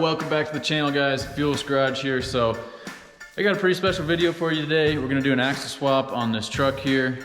welcome back to the channel, guys. Fuel's Garage here. So I got a pretty special video for you today. We're gonna do an axle swap on this truck here.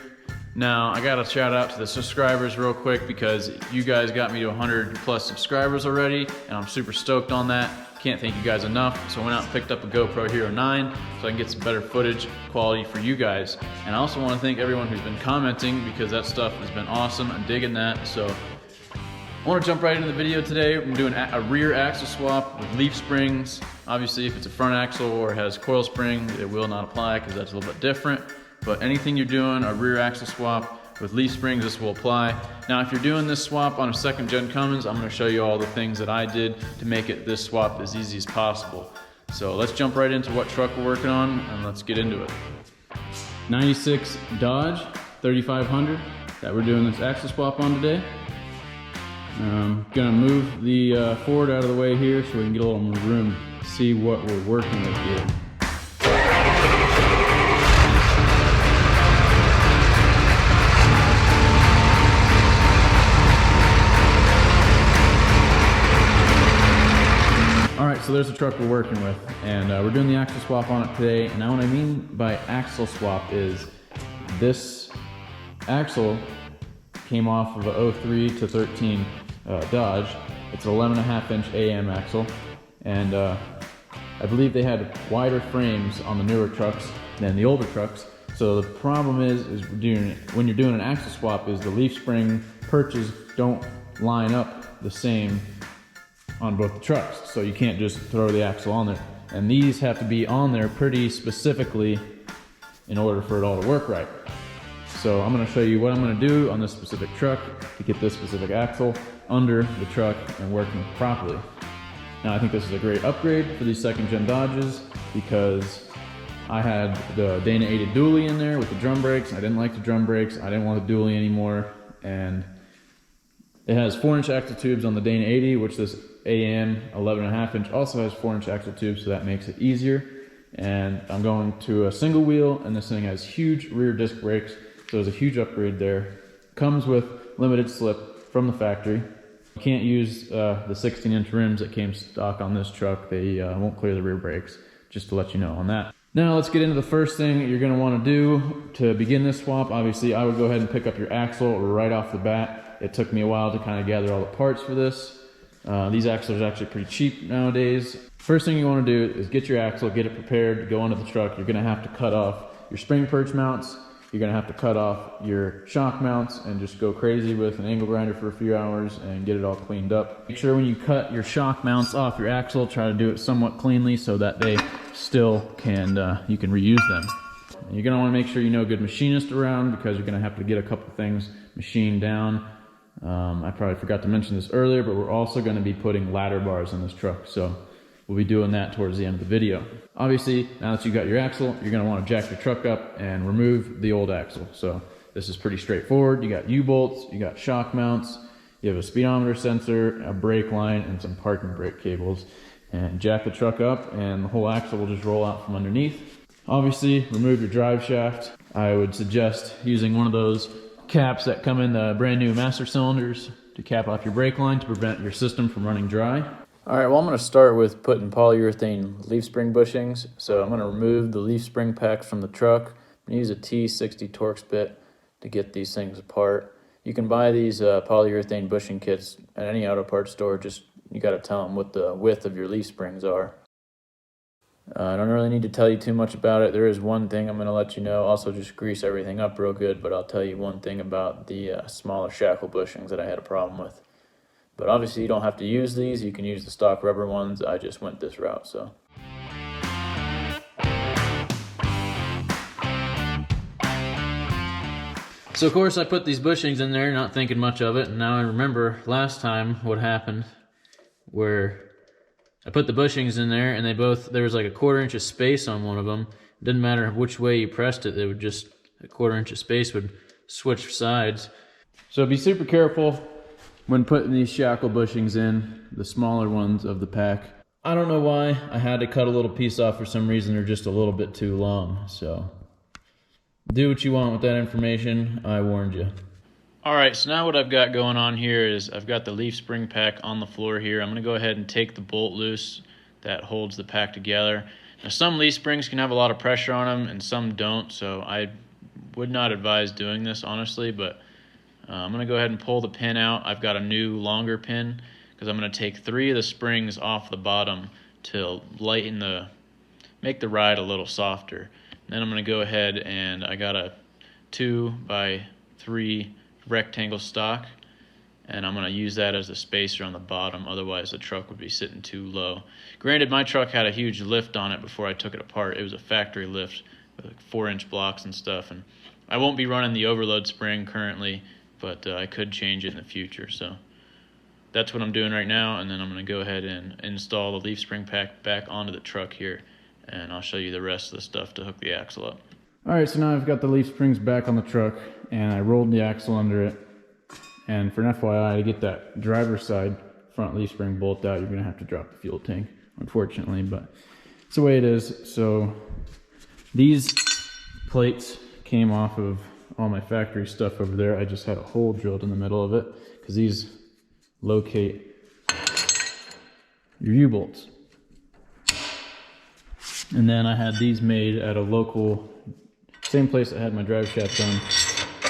Now I gotta shout out to the subscribers real quick because you guys got me to 100 plus subscribers already, and I'm super stoked on that. Can't thank you guys enough. So I went out and picked up a GoPro Hero 9 so I can get some better footage quality for you guys. And I also want to thank everyone who's been commenting because that stuff has been awesome. I'm digging that. So I want to jump right into the video today. I'm doing a rear axle swap with leaf springs. Obviously, if it's a front axle or has coil spring, it will not apply because that's a little bit different. But anything you're doing, a rear axle swap with leaf springs, this will apply. Now, if you're doing this swap on a second gen Cummins, I'm gonna show you all the things that I did to make this swap as easy as possible. So let's jump right into what truck we're working on and let's get into it. 96 Dodge 3500 that we're doing this axle swap on today. I'm gonna move the Ford out of the way here so we can get a little more room to see what we're working with here. So there's the truck we're working with, and we're doing the axle swap on it today. And now what I mean by axle swap is this axle came off of a 03 to 13 Dodge. It's an 11.5 inch AAM axle, and I believe they had wider frames on the newer trucks than the older trucks. So the problem is when you're doing an axle swap is the leaf spring perches don't line up the same on both the trucks, so you can't just throw the axle on there, and these have to be on there pretty specifically in order for it all to work right. So I'm going to show you what I'm going to do on this specific truck to get this specific axle under the truck and working properly. Now I think this is a great upgrade for these second gen Dodges because I had the Dana 80 dually in there with the drum brakes. I didn't like the drum brakes, I didn't want the dually anymore, and it has 4-inch axle tubes on the Dana 80, which this AAM 11.5 inch also has 4-inch axle tubes, so that makes it easier. And I'm going to a single wheel, and this thing has huge rear disc brakes, so there's a huge upgrade there. Comes with limited slip from the factory. You can't use the 16-inch rims that came stock on this truck. They won't clear the rear brakes, just to let you know on that. Now let's get into the first thing that you're going to want to do to begin this swap. Obviously, I would go ahead and pick up your axle right off the bat. It took me a while to kind of gather all the parts for this. These axles are actually pretty cheap nowadays. First thing you want to do is get your axle, get it prepared to go onto the truck. You're going to have to cut off your spring perch mounts. You're going to have to cut off your shock mounts and just go crazy with an angle grinder for a few hours and get it all cleaned up. Make sure when you cut your shock mounts off your axle, try to do it somewhat cleanly so that they still can, you can reuse them. And you're going to want to make sure you know a good machinist around because you're going to have to get a couple things machined down. I probably forgot to mention this earlier, but we're also going to be putting ladder bars on this truck, so we'll be doing that towards the end of the video. Obviously, now that you got your axle, you're going to want to jack your truck up and remove the old axle. So this is pretty straightforward. You got U-bolts, you got shock mounts, you have a speedometer sensor, a brake line, and some parking brake cables. And jack the truck up, and the whole axle will just roll out from underneath. Obviously, remove your drive shaft. I would suggest using one of those caps that come in the brand new master cylinders to cap off your brake line to prevent your system from running dry. Alright, well I'm going to start with putting polyurethane leaf spring bushings. So I'm going to remove the leaf spring packs from the truck. I'm going to use a T60 Torx bit to get these things apart. You can buy these polyurethane bushing kits at any auto parts store, just you got to tell them what the width of your leaf springs are. I don't really need to tell you too much about it. There is one thing I'm going to let you know. Also, just grease everything up real good, but I'll tell you one thing about the smaller shackle bushings that I had a problem with. But obviously, you don't have to use these. You can use the stock rubber ones. I just went this route, so. So, of course, I put these bushings in there, not thinking much of it, and now I remember last time what happened where I put the bushings in there, and there was like a 1/4 inch of space on one of them. It didn't matter which way you pressed it, a 1/4 inch of space would switch sides. So be super careful when putting these shackle bushings in, the smaller ones of the pack. I don't know why I had to cut a little piece off for some reason. They're just a little bit too long, so do what you want with that information. I warned you. Alright, so now what I've got going on here is I've got the leaf spring pack on the floor here. I'm going to go ahead and take the bolt loose that holds the pack together. Now, some leaf springs can have a lot of pressure on them and some don't, so I would not advise doing this honestly, but I'm going to go ahead and pull the pin out. I've got a new longer pin because I'm going to take 3 of the springs off the bottom to make the ride a little softer. Then I'm going to go ahead and I got a 2x3 rectangle stock, and I'm going to use that as the spacer on the bottom, otherwise the truck would be sitting too low. Granted, my truck had a huge lift on it before I took it apart. It was a factory lift with like 4-inch blocks and stuff, and I won't be running the overload spring currently, but I could change it in the future. So that's what I'm doing right now, and then I'm going to go ahead and install the leaf spring pack back onto the truck here, and I'll show you the rest of the stuff to hook the axle up. Alright, so now I've got the leaf springs back on the truck, and I rolled the axle under it. And for an FYI, to get that driver's side front leaf spring bolt out, you're going to have to drop the fuel tank, unfortunately, but it's the way it is. So these plates came off of all my factory stuff over there. I just had a hole drilled in the middle of it because these locate your U-bolts. And then I had these made at a local, same place that had my drive shaft done,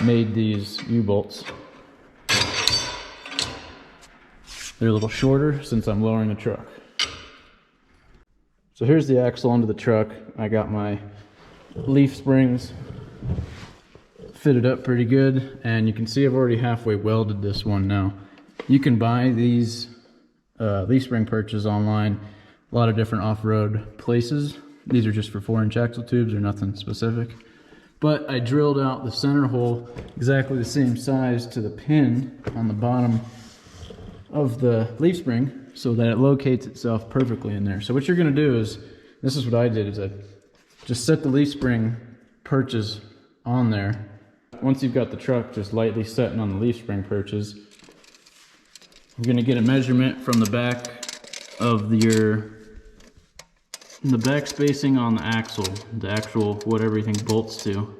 made these U-bolts. They're a little shorter since I'm lowering the truck. So here's the axle under the truck. I got my leaf springs fitted up pretty good, and you can see I've already halfway welded this one now. You can buy these leaf spring perches online, a lot of different off-road places. These are just for 4-inch axle tubes, they're nothing specific. But I drilled out the center hole exactly the same size to the pin on the bottom of the leaf spring so that it locates itself perfectly in there. So what you're going to do is, this is what I did, is I just set the leaf spring perches on there. Once you've got the truck just lightly setting on the leaf spring perches, you're going to get a measurement from the back of the back spacing on the axle, the actual what everything bolts to,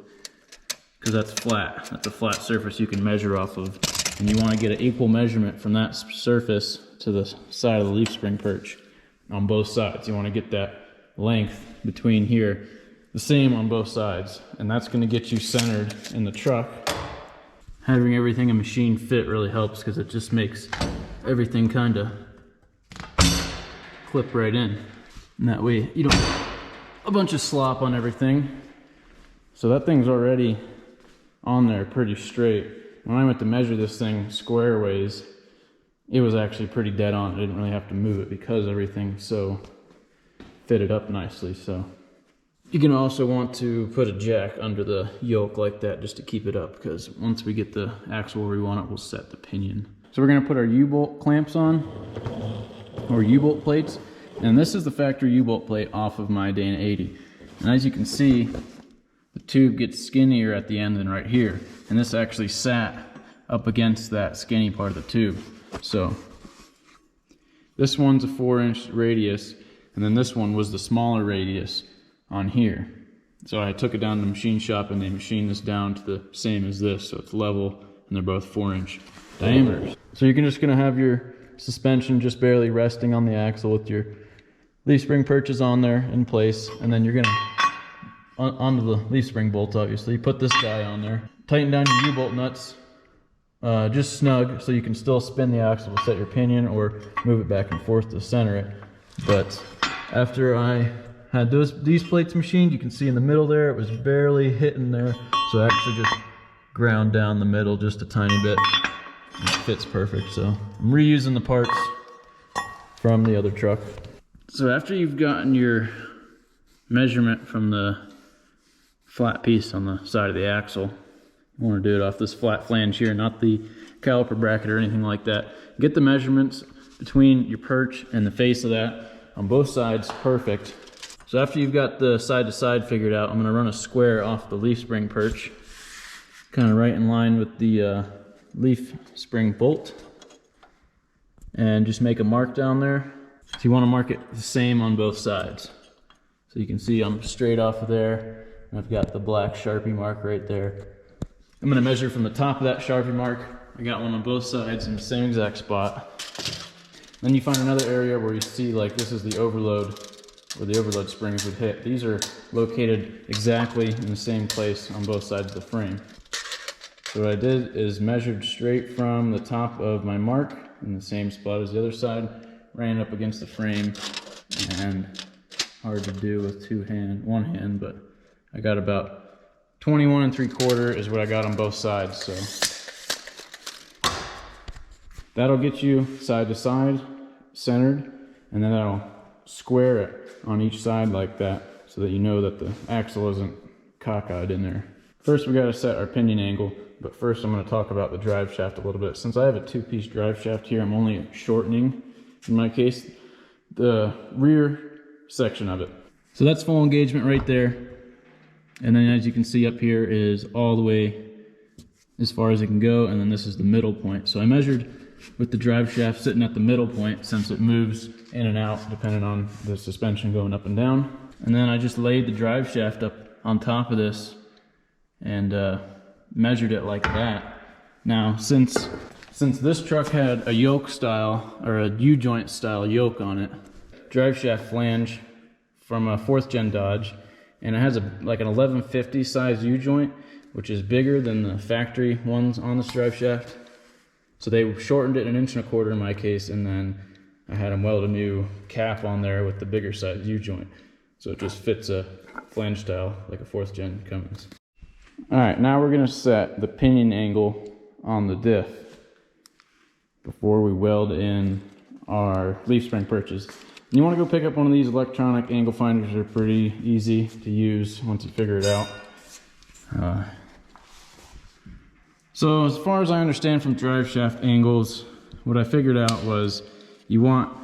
because that's flat. That's a flat surface you can measure off of, and you want to get an equal measurement from that surface to the side of the leaf spring perch on both sides. You want to get that length between here the same on both sides, and that's going to get you centered in the truck. Having everything in machine fit really helps because it just makes everything kind of clip right in, and that way you don't have a bunch of slop on everything. So that thing's already on there pretty straight. When I went to measure this thing square ways, it was actually pretty dead on. I didn't really have to move it because everything's so fitted up nicely. So you can also want to put a jack under the yoke like that just to keep it up, because once we get the axle where we want it, we'll set the pinion. So we're going to put our U-bolt clamps on, or U-bolt plates, and this is the factory U-bolt plate off of my Dana 80. And as you can see, the tube gets skinnier at the end than right here, and this actually sat up against that skinny part of the tube. So this one's a 4-inch radius, and then this one was the smaller radius on here. So I took it down to the machine shop and they machined this down to the same as this, so it's level, and they're both 4-inch diameters. So you're just gonna have your suspension just barely resting on the axle with your leaf spring perches on there in place, and then you're gonna onto the leaf spring bolts, obviously put this guy on there, tighten down your U-bolt nuts just snug so you can still spin the axle to set your pinion or move it back and forth to center it. But after I had these plates machined, you can see in the middle there it was barely hitting there, so I actually just ground down the middle just a tiny bit. It fits perfect, so I'm reusing the parts from the other truck. So after you've gotten your measurement from the flat piece on the side of the axle, you want to do it off this flat flange here, not the caliper bracket or anything like that. Get the measurements between your perch and the face of that on both sides perfect. So after you've got the side to side figured out, I'm going to run a square off the leaf spring perch, kind of right in line with the leaf spring bolt, and just make a mark down there. So you want to mark it the same on both sides. So you can see I'm straight off of there, and I've got the black Sharpie mark right there. I'm going to measure from the top of that Sharpie mark. I got one on both sides in the same exact spot. Then you find another area where you see like this is the overload, where the overload springs would hit. These are located exactly in the same place on both sides of the frame. So what I did is measured straight from the top of my mark in the same spot as the other side, ran it up against the frame, and hard to do with one hand, but I got about 21 3/4 is what I got on both sides. So that'll get you side to side, centered, and then that'll square it on each side like that, so that you know that the axle isn't cockeyed in there. First we got to set our pinion angle, but first I'm going to talk about the drive shaft a little bit. Since I have a 2-piece drive shaft here, I'm only shortening, in my case, the rear section of it. So that's full engagement right there. And then as you can see up here is all the way as far as it can go, and then this is the middle point. So I measured with the drive shaft sitting at the middle point, since it moves in and out depending on the suspension going up and down. And then I just laid the drive shaft up on top of this and measured it like that. Now since this truck had a yoke style, or a U-joint style yoke on it, drive shaft flange from a 4th gen Dodge, and it has like an 1150 size U-joint, which is bigger than the factory ones on this drive shaft. So they shortened it 1 1/4 in my case, and then I had them weld a new cap on there with the bigger size U-joint. So it just fits a flange style like a 4th gen Cummins. Alright, now we're going to set the pinion angle on the diff before we weld in our leaf spring perches. And you want to go pick up one of these electronic angle finders. They're pretty easy to use once you figure it out. So as far as I understand from drive shaft angles, what I figured out was you want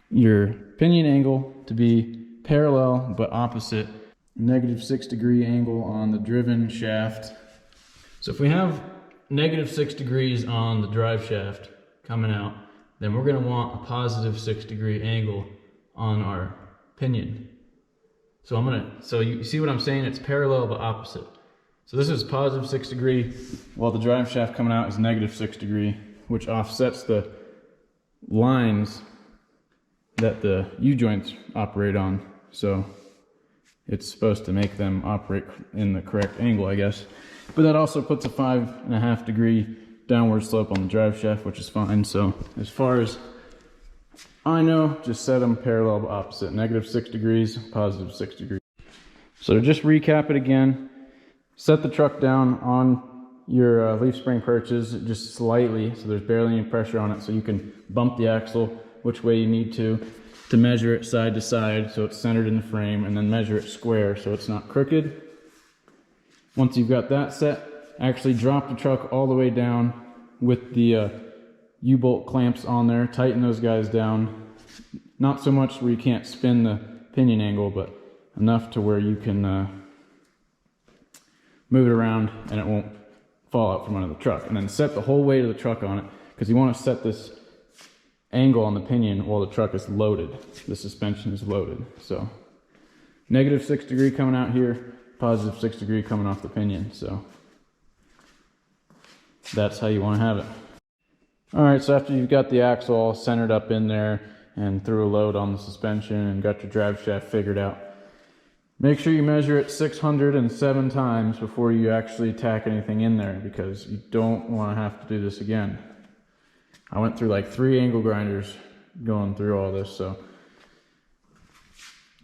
your pinion angle to be parallel but opposite, -6 degree angle on the driven shaft. So if we have -6 degrees on the drive shaft coming out, then we're going to want a +6 degree angle on our pinion. So you see what I'm saying? It's parallel but opposite. So this is +6 degree, while the drive shaft coming out is -6 degree, which offsets the lines that the U-joints operate on. So it's supposed to make them operate in the correct angle, I guess. But that also puts a 5.5 degree downward slope on the drive shaft, which is fine. So as far as I know, just set them parallel but opposite, -6 degrees, +6 degrees. So to just recap it again, set the truck down on your leaf spring perches just slightly, so there's barely any pressure on it, so you can bump the axle which way you need to measure it side to side so it's centered in the frame, and then measure it square so it's not crooked. Once you've got that set, actually drop the truck all the way down with the U-bolt clamps on there. Tighten those guys down. Not so much where you can't spin the pinion angle, but enough to where you can move it around and it won't fall out from under the truck. And then set the whole weight of the truck on it, because you want to set this angle on the pinion while the truck is loaded. The suspension is loaded. So -6 degree coming out here, +6 degree coming off the pinion. So that's how you want to have it. Alright, so after you've got the axle all centered up in there and threw a load on the suspension and got your drive shaft figured out, make sure you measure it 607 times before you actually tack anything in there, because you don't want to have to do this again. I went through like 3 angle grinders going through all this. So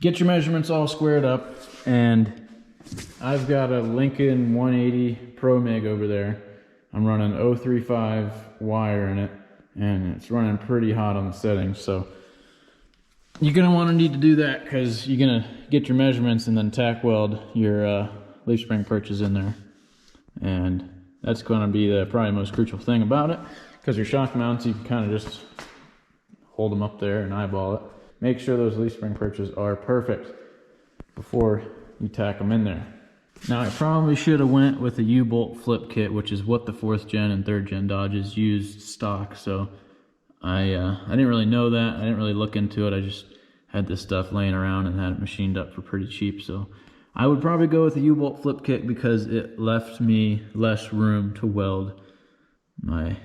get your measurements all squared up, and I've got a Lincoln 180 Pro MIG over there. I'm running 035 wire in it, and it's running pretty hot on the settings. So you're going to want to need to do that, because you're going to get your measurements and then tack weld your leaf spring perches in there. And that's going to be the probably most crucial thing about it, because your shock mounts, you can kind of just hold them up there and eyeball it. Make sure those leaf spring perches are perfect before you tack them in there. Now I probably should have went with a U-bolt flip kit, which is what the 4th gen and 3rd gen Dodges used stock. So I didn't really know that. I didn't really look into it. I just had this stuff laying around and had it machined up for pretty cheap. So I would probably go with the U-bolt flip kit, because it left me less room to weld my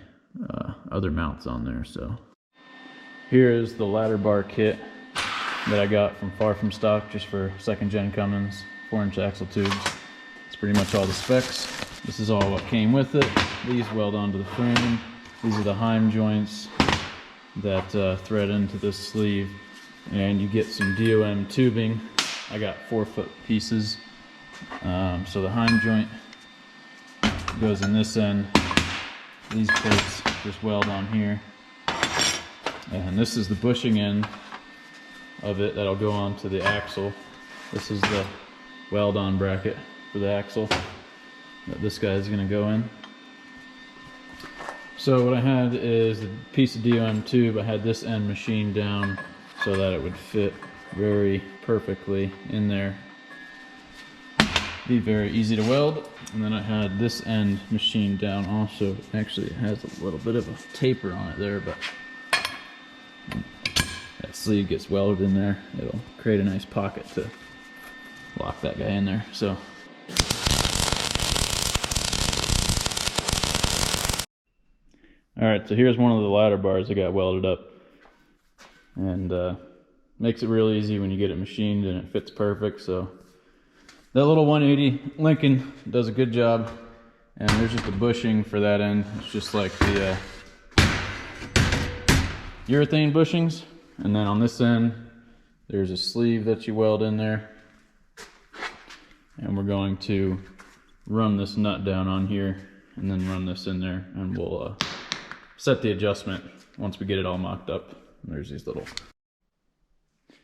other mounts on there. So Here is the ladder bar kit that I got from Far From Stock, just for 2nd gen Cummins 4-inch axle tubes. It's pretty much all the specs. This is all what came with it. These weld onto the frame. These are the Heim joints that thread into this sleeve, and you get some DOM tubing. I got 4-foot pieces. So the Heim joint goes in this end. These plates just weld on here. And this is the bushing end of it that'll go onto the axle. This is the weld on bracket for the axle that this guy is going to go in. So what I had is a piece of DOM tube. I had this end machined down so that it would fit very perfectly in there. Be very easy to weld. And then I had this end machined down also. Actually, it has a little bit of a taper on it there, but that sleeve gets welded in there. It'll create a nice pocket to lock that guy in there. So all right, so here's one of the ladder bars that got welded up, and makes it real easy when you get it machined and it fits perfect. So that little 180 Lincoln does a good job, and there's just a bushing for that end. It's just like the urethane bushings, and then on this end there's a sleeve that you weld in there, and we're going to run this nut down on here and then run this in there, and we'll set the adjustment once we get it all mocked up. There's these little. So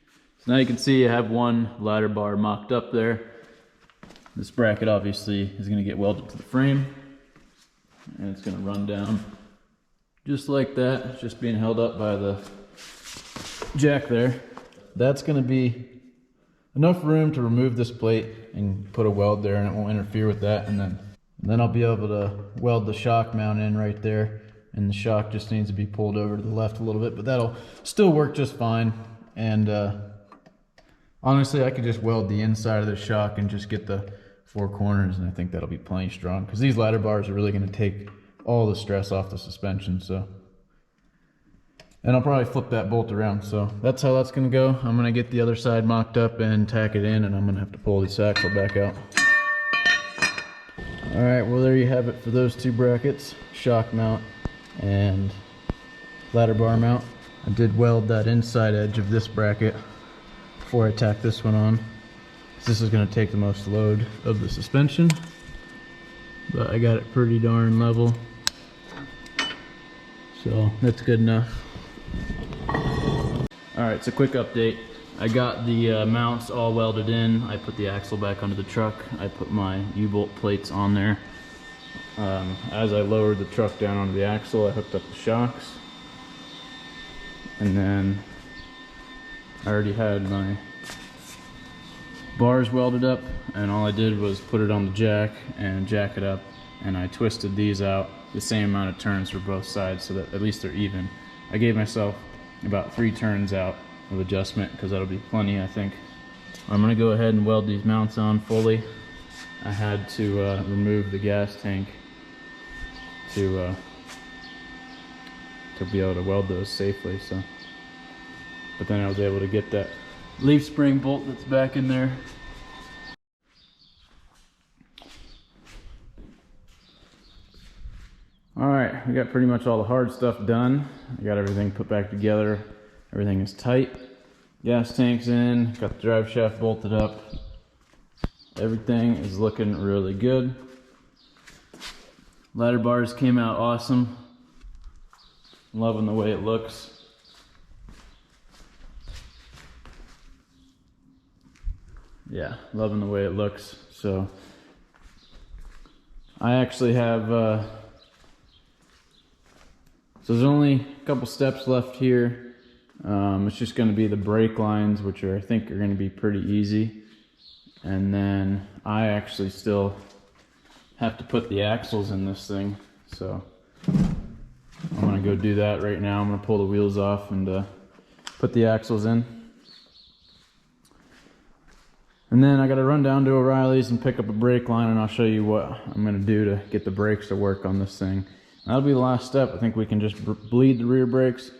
now you can see I have one ladder bar mocked up there. This bracket obviously is going to get welded to the frame, and it's going to run down just like that. It's just being held up by the jack there. That's going to be enough room to remove this plate and put a weld there, and it won't interfere with that. And then I'll be able to weld the shock mount in right there. And the shock just needs to be pulled over to the left a little bit, but that'll still work just fine. And honestly, I could just weld the inside of the shock and just get the 4 corners, and I think that'll be plenty strong, because these ladder bars are really going to take all the stress off the suspension. So, and I'll probably flip that bolt around. So that's how that's going to go. I'm going to get the other side mocked up and tack it in, and I'm going to have to pull this axle back out. All right, well, there you have it for those 2 brackets, shock mount and ladder bar mount. I did weld that inside edge of this bracket before I tack this one on. This is going to take the most load of the suspension, but I got it pretty darn level, so that's good enough. Alright, so quick update. I got the mounts all welded in. I put the axle back under the truck. I put my U-bolt plates on there. As I lowered the truck down onto the axle, I hooked up the shocks, and then I already had my bars welded up, and all I did was put it on the jack and jack it up, and I twisted these out the same amount of turns for both sides so that at least they're even. I gave myself about 3 turns out of adjustment, because that'll be plenty, I think. I'm going to go ahead and weld these mounts on fully. I had to remove the gas tank to be able to weld those safely. So, but then I was able to get that leaf spring bolt that's back in there. All right, we got pretty much all the hard stuff done. I got everything put back together. Everything is tight. Gas tank's in, got the drive shaft bolted up. Everything is looking really good. Ladder bars came out awesome. Loving the way it looks. Yeah, loving the way it looks. So I actually have so there's only a couple steps left here. It's just going to be the brake lines, which I think are going to be pretty easy. And then I actually still have to put the axles in this thing. So I'm going to go do that right now. I'm going to pull the wheels off and put the axles in. And then I got to run down to O'Reilly's and pick up a brake line, and I'll show you what I'm going to do to get the brakes to work on this thing. That'll be the last step. I think we can just bleed the rear brakes,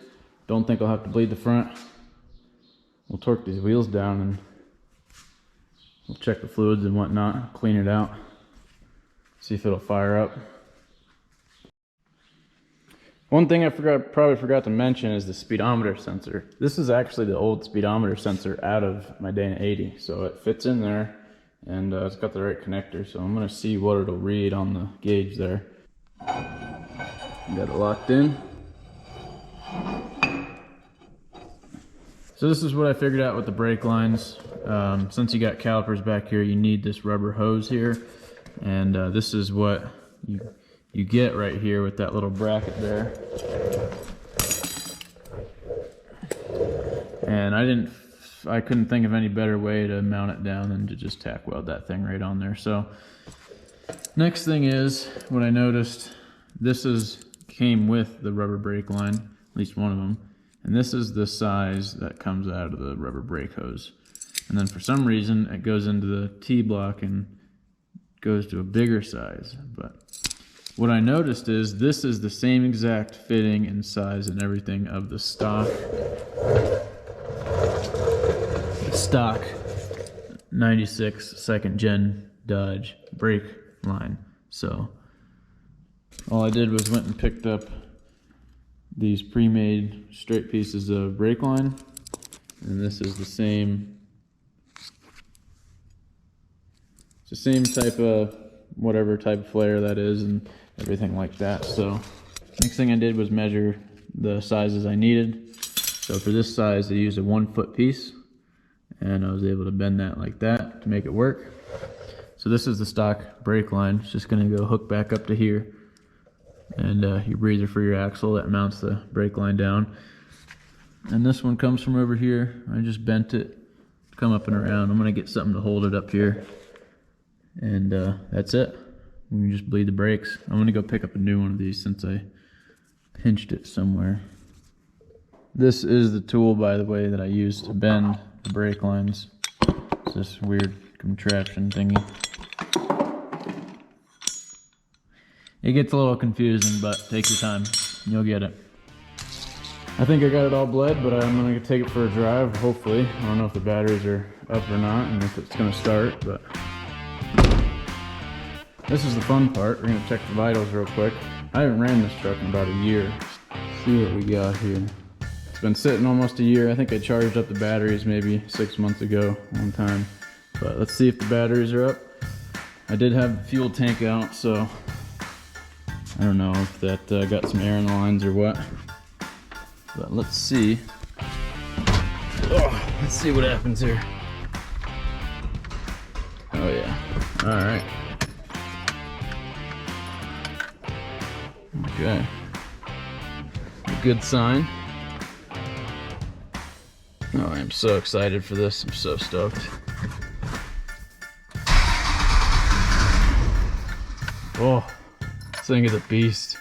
don't think I'll have to bleed the front. We'll torque these wheels down and we'll check the fluids and whatnot, clean it out, see if it'll fire up. One thing I probably forgot to mention is the speedometer sensor. This is actually the old speedometer sensor out of my Dana 80, so it fits in there and it's got the right connector. So I'm gonna see what it'll read on the gauge there. Got it locked in. So this is what I figured out with the brake lines. Since you got calipers back here, you need this rubber hose here, and this is what you get right here with that little bracket there. And I couldn't think of any better way to mount it down than to just tack weld that thing right on there. So next thing is what I noticed. This came with the rubber brake line, at least one of them. And this is the size that comes out of the rubber brake hose. And then for some reason, it goes into the T-block and goes to a bigger size. But what I noticed is this is the same exact fitting and size and everything of the stock 96 second gen Dodge brake line. So all I did was went and picked up these pre-made straight pieces of brake line, and this is the same type of whatever type of flare that is and everything like that. So next thing I did was measure the sizes I needed. So for this size I used a 1 foot piece, and I was able to bend that like that to make it work. So this is the stock brake line. It's just going to go hook back up to here, and your breather for your axle that mounts the brake line down. And this one comes from over here. I just bent it to come up and around. I'm going to get something to hold it up here, and that's it. We can just bleed the brakes. I'm going to go pick up a new one of these since I pinched it somewhere. This is the tool, by the way, that I use to bend the brake lines. It's this weird contraption thingy. It gets a little confusing, but take your time. You'll get it. I think I got it all bled, but I'm gonna take it for a drive, hopefully. I don't know if the batteries are up or not and if it's gonna start, but this is the fun part. We're gonna check the vitals real quick. I haven't ran this truck in about a year. Let's see what we got here. It's been sitting almost a year. I think I charged up the batteries maybe 6 months ago one time. But let's see if the batteries are up. I did have the fuel tank out, so I don't know if that got some air in the lines or what. But let's see. Oh, let's see what happens here. Oh yeah. All right. Okay. A good sign. Oh, I'm so excited for this. I'm so stoked. Oh, this thing is a beast.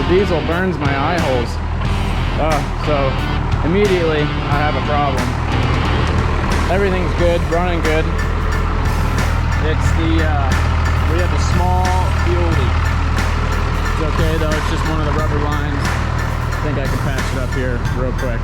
Diesel burns my eye holes, so immediately I have a problem. Everything's good, running good. It's we have a small fuel leak. It's okay though, it's just one of the rubber lines. I think I can patch it up here real quick.